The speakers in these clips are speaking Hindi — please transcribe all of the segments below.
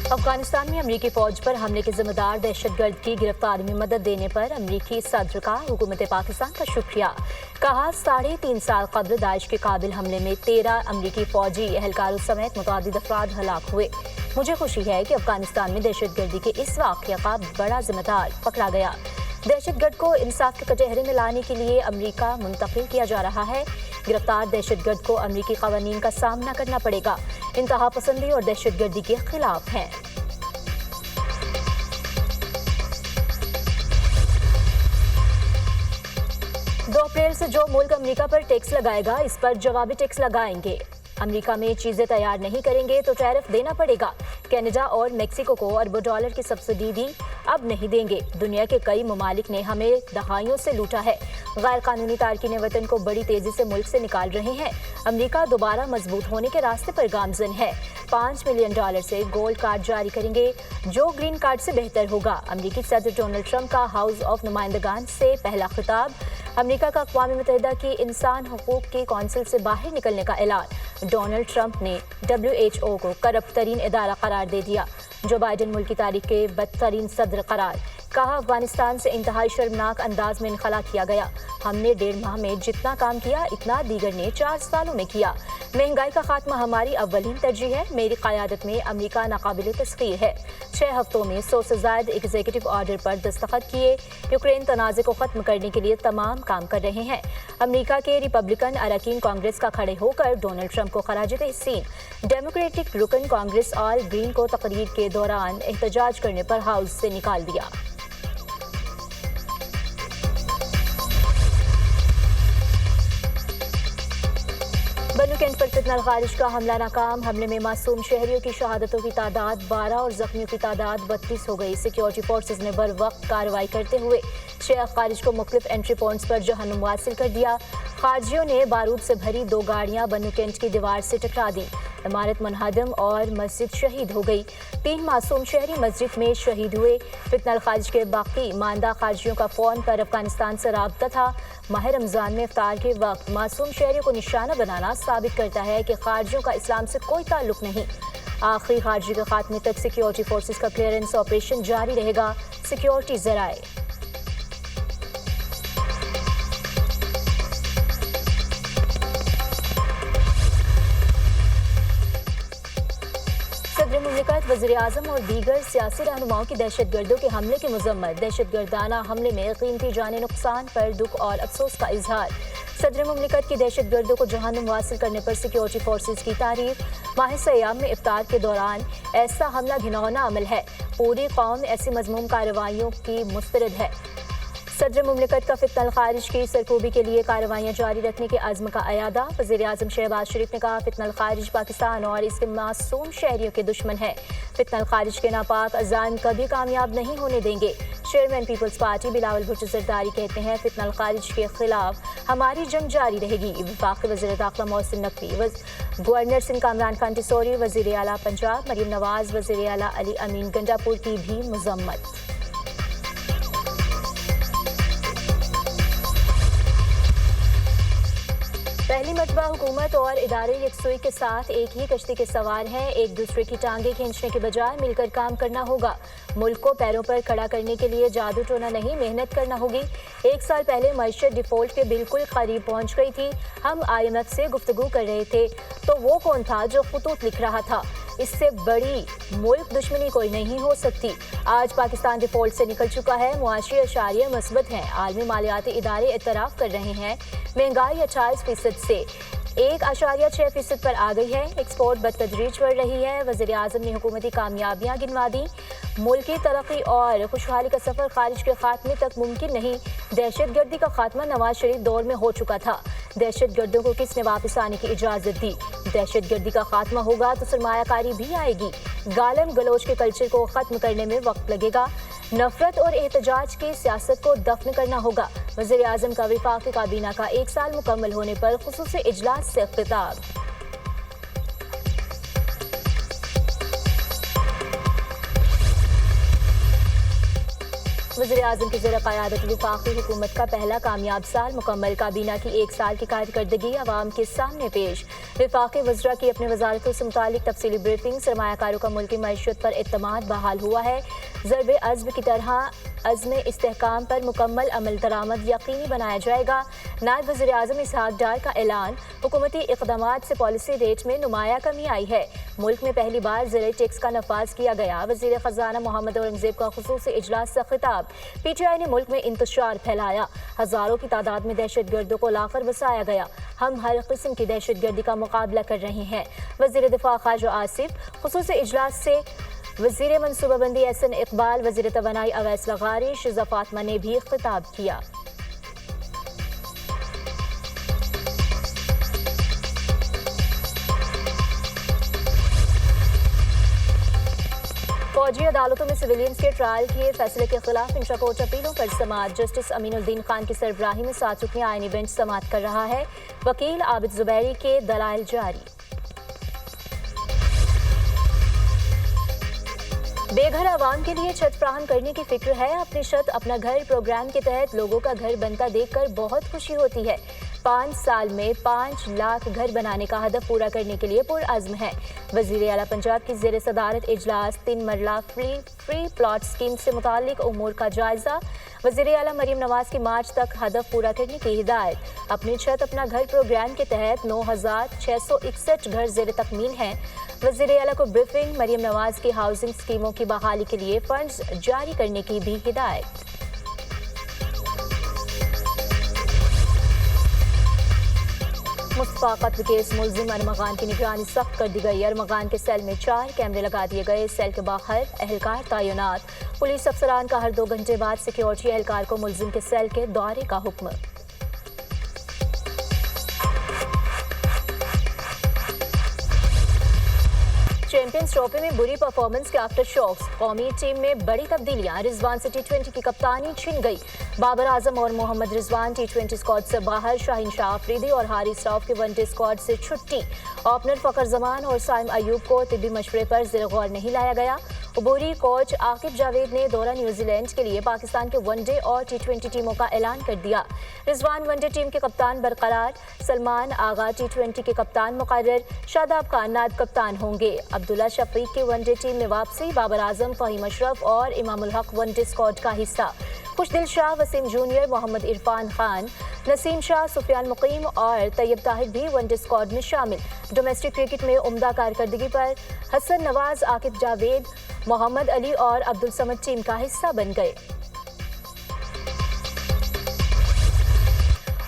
अफगानिस्तान में अमरीकी फौज पर हमले के जिम्मेदार दहशतगर्द की गिरफ्तारी में मदद देने पर अमरीकी सदर का हुकूमत पाकिस्तान का शुक्रिया। कहा 3.5 साल कबल दाइश के काबिल हमले में 13 अमरीकी फौजी एहलकारों समेत मुतअद्दिद अफराद हलाक हुए। मुझे खुशी है कि अफगानिस्तान में दहशतगर्दी के इस वाक़या का बड़ा जिम्मेदार पकड़ा गया। दहशतगर्द को इंसाफ के कटहरे में लाने के लिए अमरीका मुंतकिल किया जा रहा है। गिरफ्तार दहशतगर्द को अमरीकी कवानीन का सामना करना पड़ेगा। इंतहा पसंदी और दहशतगर्दी के खिलाफ हैं। 2 अप्रैल से जो मुल्क अमेरिका पर टैक्स लगाएगा, इस पर जवाबी टैक्स लगाएंगे। अमेरिका में चीजें तैयार नहीं करेंगे तो टैरिफ देना पड़ेगा। कनाडा और मेक्सिको को अरबों डॉलर की सब्सिडी दी, अब नहीं देंगे। दुनिया के कई ममालिक ने हमें दहाइयों से लूटा है। गैर कानूनी तारकीन वतन को बड़ी तेजी से मुल्क से निकाल रहे हैं। अमेरिका दोबारा मजबूत होने के रास्ते पर गामजन है। $5 मिलियन से गोल्ड कार्ड जारी करेंगे, जो ग्रीन कार्ड से बेहतर होगा। अमेरिकी सदर डोनाल्ड ट्रंप का हाउस ऑफ नुमाइंदगान से पहला खिताब। अमेरिका का अक़वाम मुत्तहिदा की इंसान हकूक़ की कौंसिल से बाहर निकलने का ऐलान। डोनाल्ड ट्रंप ने WHO को करप्ट तरीन इदारा करार दे दिया। जो बाइडन मुल्क की तारीख के बदतरीन सदर करार। कहा अफगानिस्तान से इंतहाई शर्मनाक अंदाज में इनखला किया गया। हमने 1.5 माह में जितना काम किया, इतना दीगर ने 4 सालों में किया। महंगाई का खात्मा हमारी अव्वलीन तरजीह है। मेरी क़यादत में अमेरिका नाकाबिल तस्खीर है। 6 हफ्तों में 100 से ज़ायद एग्जीक्यूटिव ऑर्डर पर दस्तखत किए। यूक्रेन तनाज़े को ख़त्म करने के लिए तमाम काम कर रहे हैं। अमेरिका के रिपब्लिकन अरकान कांग्रेस का खड़े होकर डोनाल्ड ट्रंप को खराज तहसीन। डेमोक्रेटिक रुकन कांग्रेस ऑल ग्रीन को तकरीर के दौरान एहतजाज करने पर हाउस से निकाल दिया। बन्नू कैंट पर फितनल खारिज का हमला नाकाम। हमले में मासूम शहरियों की शहादतों की तादाद 12 और जख्मियों की तादाद 32 हो गई। सिक्योरिटी फोर्सेज ने बर वक्त कार्रवाई करते हुए शेख खारिज को मुख्तलिफ एंट्री पॉइंट्स पर जहन्नुम वासिल कर दिया। खारजियों ने बारूद से भरी 2 गाड़ियां बन्नू कैंट की दीवार से टकरा दी। इमारत मुनहदम और मस्जिद शहीद हो गई। 3 मासूम शहरी मस्जिद में शहीद हुए। फितनल खारिज के बाकी मानदा खारजियों का फ़ोन पर अफगानिस्तान से राब्ता था। माह रमज़ान में इफ्तार के वक्त मासूम शहरियों को निशाना बनाना साबित करता है कि खारजियों का इस्लाम से कोई ताल्लुक नहीं। आखिरी खारजी के खात्मे तक सिक्योरिटी फोर्सेज का क्लियरेंस ऑपरेशन जारी रहेगा। सिक्योरिटी ज़राए। सदर मुमलिकत, वज़ीर-ए-आज़म और दीगर सियासी रहनुमाओं की दहशतगर्दों के हमले की मज़म्मत। दहशतगर्दाना हमले में कीमती जाने नुकसान पर दुख और अफसोस का इजहार। सदर मुमलिकत की दहशतगर्दों को जहन्नुम हासिल करने पर सिक्योरिटी फोर्सेज की तारीफ। माह सयाम में इफ्तार के दौरान ऐसा हमला घिनौना अमल है। पूरी कौम ऐसी मज़मूम कार्रवाइयों की मुस्तरद है। सदर मुमलिकत का फितनल खारिज की सरकूबी के लिए कार्रवाइयाँ जारी रखने के अज़्म का अयादा। वज़ीर-ए-आज़म शहबाज शरीफ ने कहा फितनल खारिज पाकिस्तान और इसके मासूम शहरियों के दुश्मन है। फितनल खारिज के नापाक अज़ाइम कभी कामयाब नहीं होने देंगे। Chairman Peoples Party Bilawal Bhutto Zardari कहते हैं फितनल खारिज के खिलाफ हमारी जंग जारी रहेगी। वफाकी वज़ीर दाखिला मोहसिन नकवी, गवर्नर सिंध कामरान खान टिसोरी, वज़ीर आला पंजाब मरीम नवाज, वज़ीर आला अली अमीन गंडापुर की भी मज़म्मत। पहली मरतबा हुकूमत और इदारे यकसुई के साथ एक ही कश्ती के सवार हैं। एक दूसरे की टांगें खींचने के बजाय मिलकर काम करना होगा। मुल्क को पैरों पर खड़ा करने के लिए जादू टोना नहीं, मेहनत करना होगी। 1 साल पहले मईशत डिफॉल्ट के बिल्कुल करीब पहुंच गई थी। हम IMF से गुफ्तगू कर रहे थे तो वो कौन था जो खतूत लिख रहा था। इससे बड़ी मुल्क दुश्मनी कोई नहीं हो सकती। आज पाकिस्तान डिफॉल्ट से निकल चुका है। मुआशी अशारिया मस्बत हैं। आलमी मालियाती इदारे एतराफ़ कर रहे हैं महंगाई 28% से 1.6% पर आ गई है। एक्सपोर्ट बदतदरीज बढ़ रही है। वज़ीर-ए-आज़म ने हुकूमती कामयाबियाँ गिनवा दी। मुल्की तरक्की और खुशहाली का सफ़र खारिज के खात्मे तक मुमकिन नहीं। दहशतगर्दी का खात्मा नवाज शरीफ दौर में हो चुका था। दहशतगर्दों को किसने वापस आने की इजाज़त दी। दहशतगर्दी का खात्मा होगा तो सरमायाकारी भी आएगी। गालम गलोच के कल्चर को ख़त्म करने में वक्त लगेगा। नफरत और एहतजाज की सियासत को दफन करना होगा। वज़ीर-ए-आज़म का वफाकी काबीना का 1 साल मुकम्मल होने पर खुसूसी इजलास से खिताब। वज़ीर-ए-आज़म की ज़ेर क़यादत वफाकी हुकूमत का पहला कामयाब साल मुकम्मल। काबीना की 1 साल की कारकर्दगी अवाम के सामने पेश। विफाकी वज़रा की अपनी वजारतों से मुतालिक तफसीली ब्रीफिंग। सरमायाकारों का मुल्की मईशत पर इत्तमाद बहाल हुआ है। ज़रबे अज़्म की तरह अज़्म इस्तेहकाम पर मुकम्मल अमल दरामद यकीनी बनाया जाएगा। नायब वज़ीर आज़म इसहाक डार का ऐलान। हुकूमती इक़दामात से पॉलिसी रेट में नुमाया कमी आई है। मुल्क में पहली बार ज़िले टैक्स का नफाज किया गया। वज़ीर ख़जाना मोहम्मद औरंगज़ेब का ख़ुसूसी इजलास से खिताब। PTI ने मुल्क में इंतशार फैलाया। हज़ारों की तादाद में दहशत गर्दों को लाकर बसाया गया। हम हर किस्म की दहशत गर्दी का मुकाबला कर रहे हैं। वज़ीर दिफा ख्वाजा आसिफ। ख़ुसूसी इजलास से वज़ीर मनसूबाबंदी एहसन इकबाल, वज़ीर तवानाई अवैस लगारी, शिज़ा फातिमा ने भी खिताब किया। फौजी अदालतों में सिविलियंस के ट्रायल के फैसले के खिलाफ इंट्रा-कोर्ट अपीलों पर समाअत। जस्टिस अमीनुद्दीन खान की सरबराही में 7 रुकनी आईनी बेंच समाअत कर रहा है। वकील आबिद जुबैरी के दलाइल जारी। बेघर आवाम के लिए छत फ्राहम करने की फिक्र है। अपनी छत अपना घर प्रोग्राम के तहत लोगों का घर बनता देखकर बहुत खुशी होती है। 5 साल में 5 लाख घर बनाने का हदफ पूरा करने के लिए पुरअज़्म है। वज़ीर आला पंजाब की ज़ेर सदारत इजलास 3 मरला फ्री प्लॉट स्कीम से मुतालिक उमूर का जायजा। वज़ीर आला मरीम नवाज की मार्च तक हदफ पूरा करने की हिदायत। अपनी छत अपना घर प्रोग्राम के तहत 9,661 घर ज़ेर तकमील हैं। वज़ीर आला को ब्रीफिंग। मरीम नवाज की हाउसिंग स्कीमों की बहाली के लिए फंड्स जारी करने की भी हिदायत। मुस्तफा कत्ल केस मुलजिम अरमगान की निगरानी सख्त कर दी गई। अरमगान के सेल में 4 कैमरे लगा दिए गए। सेल के बाहर एहलकार तैनात। पुलिस अफसरान का हर 2 घंटे बाद सिक्योरिटी एहलकार को मुलजिम के सेल के दौरे का हुक्म। चैंपियंस ट्रॉफी में बुरी परफॉर्मेंस के आफ्टर शॉक्स। कौमी टीम में बड़ी तब्दीलियां। रिजवान से T20 की कप्तानी छिन गई। बाबर आजम और मोहम्मद रिजवान T20 स्क्वाड से बाहर। शाहीन शाह अफरीदी और हारिस रऊफ के वनडे स्क्वाड से छुट्टी। ओपनर फखर जमान और साइम अयूब को तिब्बी मशवरे पर ज़ेर गौर नहीं लाया गया। अबूरी कोच आकिब जावेद ने दौरा न्यूजीलैंड के लिए पाकिस्तान के वनडे और T20 टीमों का ऐलान कर दिया। रिजवान वनडे टीम के कप्तान बरकरार। सलमान आगा T20 के कप्तान मुकर्रर। शादाब खान नायब कप्तान होंगे। अब्दुल्ला शफीक की वनडे टीम में वापसी। बाबर आजम, फ़हीम अशरफ और इमामुल हक वनडे स्क्वाड का हिस्सा। खुशदिल शाह, वसीम जूनियर, मोहम्मद इरफान खान, नसीम शाह, सुफियान मुकीम और तैयब ताहिर भी वनडे स्क्वाड में शामिल। डोमेस्टिक क्रिकेट में उम्दा कारकर्दगी पर हसन नवाज, आकिब जावेद, मोहम्मद अली और अब्दुल समद टीम का हिस्सा बन गए।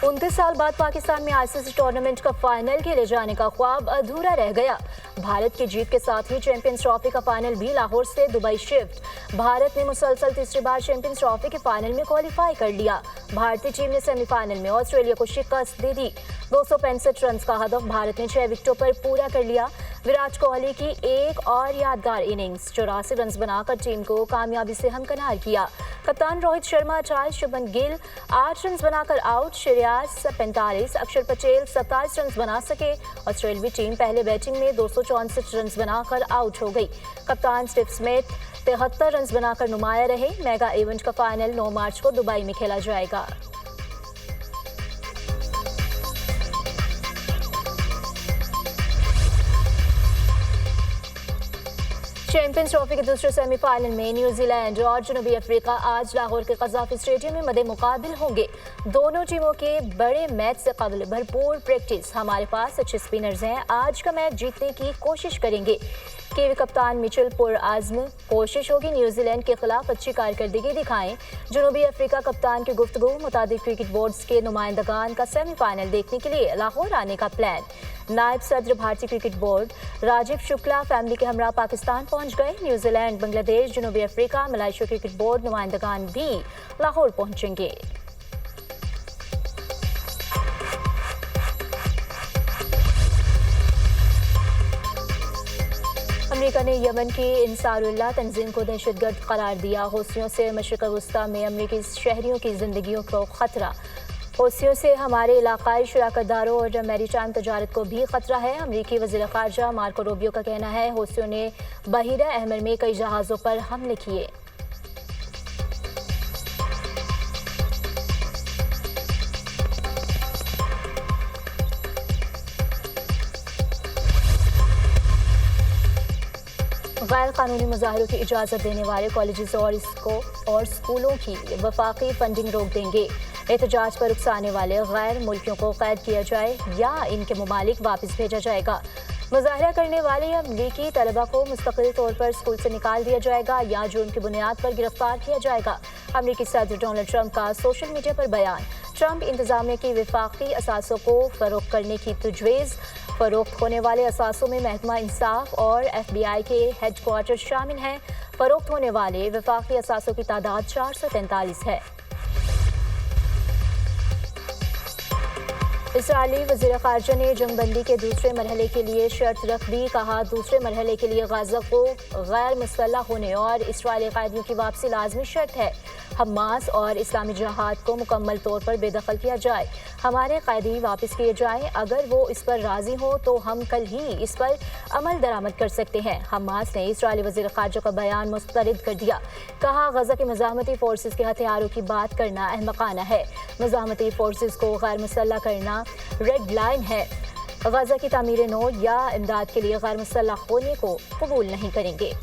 29 साल बाद पाकिस्तान में ICC टूर्नामेंट का फाइनल खेले जाने का ख्वाब अधूरा रह गया। भारत की जीत के साथ ही चैंपियंस ट्रॉफी का फाइनल भी लाहौर से दुबई शिफ्ट। भारत ने मुसलसल तीसरी बार चैंपियंस ट्रॉफी के फाइनल में क्वालिफाई कर लिया। भारतीय टीम ने सेमीफाइनल में ऑस्ट्रेलिया को शिकस्त दे दी। 265 रन का हदफ भारत ने 6 विकेटों पर पूरा कर लिया। विराट कोहली की एक और यादगार इनिंग्स। 84 रन बनाकर टीम को कामयाबी से हमकिनार किया। कप्तान रोहित शर्मा 28, शुभमन गिल 8 रन बनाकर आउट। श्रेयास 45, अक्षर पटेल 27 रन बना सके। ऑस्ट्रेलियाई टीम पहले बैटिंग में 264 रन बनाकर आउट हो गई। कप्तान स्टीव स्मिथ 73 रन बनाकर नुमाया रहे। मेगा इवेंट का फाइनल 9 मार्च को दुबई में खेला जाएगा। चैंपियंस ट्रॉफी के दूसरे सेमीफाइनल में न्यूजीलैंड और जनूबी अफ्रीका आज लाहौर के कज़ाफ़ी स्टेडियम में मदे मुकाबिल होंगे। दोनों टीमों के बड़े मैच से कबल भरपूर प्रैक्टिस। हमारे पास अच्छे स्पिनर्स हैं। आज का मैच जीतने की कोशिश करेंगे। कीवी कप्तान मिचेल पुरअज़्म। कोशिश होगी न्यूजीलैंड के खिलाफ अच्छी कारकर्दगी दिखाएं। जनूबी अफ्रीका कप्तान की गुफ्तगू। मुताबिक क्रिकेट बोर्ड्स के नुमाइंदगान का सेमीफाइनल देखने के लिए लाहौर आने का प्लान। नायब सदर भारतीय cricket board Rajiv Shukla family के हमरा पाकिस्तान पहुंच गए। न्यूजीलैंड, बांग्लादेश, जनूबी अफ्रीका, मलेशिया क्रिकेट बोर्ड नुमाइंदगान भी लाहौर पहुंचेंगे। अमेरिका ने यमन की इंसारुल्लाह तंजीम को दहशतगर्द करार दिया। हौसियों से मशरिक़ वस्ता में अमेरिकी शहरियों की जिंदगियों को खतरा। हौसियों से हमारे इलाकाई शराकतदारों और मैरीटाइम तजारत को भी खतरा है। अमेरिकी वज़ीर ख़ारजा मार्को रूबियो का कहना है हौसियों ने बहीरा अहमर में कई जहाज़ों पर हमले किए। गैर कानूनी मुजाहरों की इजाज़त देने वाले कॉलेजेस और स्कूलों की वफाकी फंडिंग रोक देंगे। एहतजाज पर उकसाने वाले गैर मुल्कियों को कैद किया जाए या इनके ममालिक वापस भेजा जाएगा। मुजाहरा करने वाले अमरीकी तलबा को मुस्तकिल तौर पर स्कूल से निकाल दिया जाएगा या जुर्म की बुनियाद पर गिरफ्तार किया जाएगा। अमरीकी सदर डोनाल्ड ट्रंप का सोशल मीडिया पर बयान। ट्रंप इंतजामिया की वफाकी असासों को फरोख्त करने की तजवीज़। फरोख्त होने वाले असासों में महकमा इंसाफ और FBI के हेडक्वार्टर शामिल हैं। फरोख्त होने वाले वफाकी असासों की तादाद 443 है। इसराइली वज़ीर ख़ारजा ने जंगबंदी के दूसरे मरहले के लिए शर्त रख दी। कहा, दूसरे मरहले के लिए गाज़ा को गैर मुसल्लह होने और इसराइली कैदियों की वापसी लाजमी शर्त है। हमास और इस्लामी जिहाद को मुकम्मल तौर पर बेदखल किया जाए। हमारे कैदी वापस किए जाएं। अगर वो इस पर राज़ी हो तो हम कल ही इस पर अमल दरामद कर सकते हैं। हमास ने इसराइली वज़ीर ख़ारजा का बयान मुस्तरद कर दिया। कहा, गज़ा के मज़ाहमती फोर्सेस के हथियारों की बात करना अहमकाना है। मज़ाहमती फोर्सेस को गैर मुसल्लह करना रेड लाइन है। गज़ा की तामीर नौ या इमदाद के लिए गैर मुसल्लह होने को कबूल नहीं करेंगे।